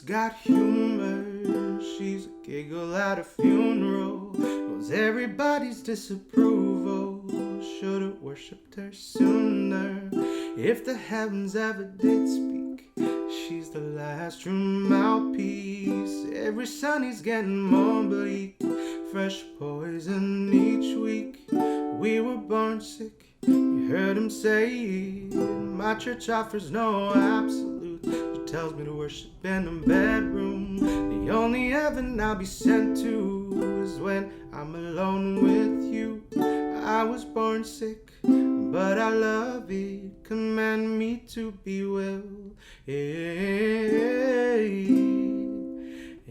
got humor. She's a giggle at a funeral. Knows everybody's disapproval. Should've worshipped her sooner. If the heavens ever did speak, she's the last true mouthpiece. Every Sunday's getting more bleak. Fresh poison each week. We were born sick. You heard him say it. My church offers no absolute. She tells me to worship in a bedroom. The only heaven I'll be sent to is when I'm alone with you. I was born sick, but I love it. Command me to be well. Amen.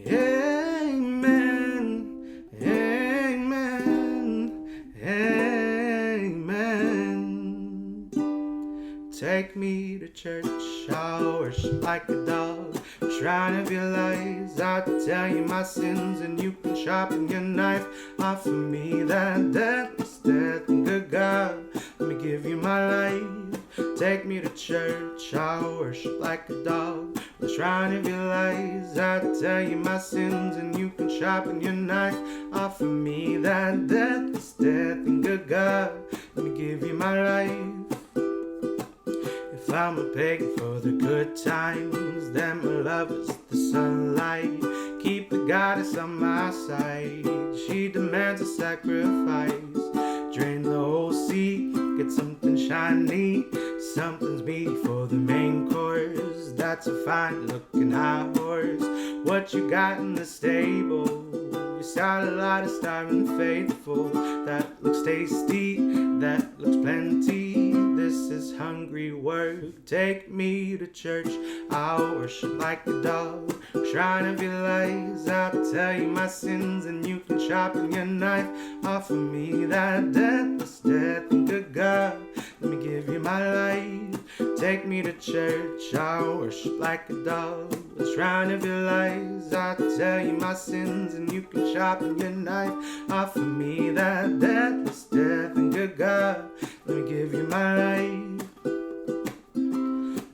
Amen. Amen. Take me to church, I'll worship like a dog. I'm trying to realize I'll tell you my sins, and you can sharpen your knife. Offer me that deathless death, and good God, let me give you my life. Take me to church, I'll worship like a dog. I'm trying to realize I'll tell you my sins, and you can sharpen your knife. Offer me that deathless death, and good God, let me give you my life. If I'm a pagan for the good times, then my love is the sunlight. Keep the goddess on my side. She demands a sacrifice. Drain the whole sea, get something shiny. Something's meaty for the main course. That's a fine looking high horse. What you got in the stable? We got a lot of starving faithful. That looks tasty, that looks plenty. This is hungry work. Take me to church, I'll worship like a dog. Trying to realize I'll tell you my sins, and you can sharpen your knife. Offer me that deathless death, and good God, let me give you my life. Take me to church, I'll worship like a dog. Trying to realize I'll tell you my sins, and you can sharpen your knife. Offer me that deathless death, and good God, let me give you my life.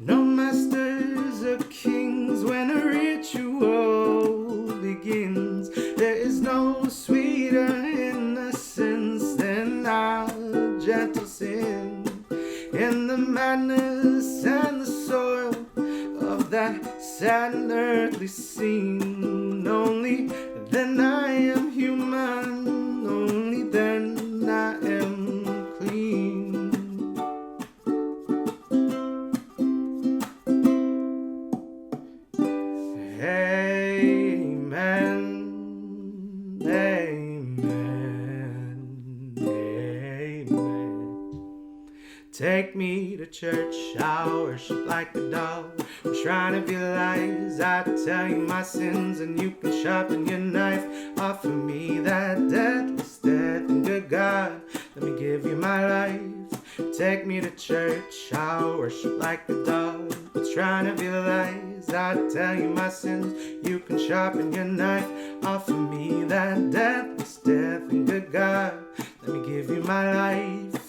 No masters or kings when a ritual begins. There is no sweeter innocence than our gentle sin. In the madness and the soil of that sad and earthly scene, only then I am human, only then I am clean. Amen. Amen. Amen. Take me to church, I'll worship like a dog. I'm trying to realize I'll tell you my sins, and you can sharpen your knife. Offer me that deathless death, and good God, let me give you my life. Take me to church, I'll worship like a dog. I'm trying to realize I'll tell you my sins, you can sharpen your knife. Offer me that deathless death, and good God, let me give you my life.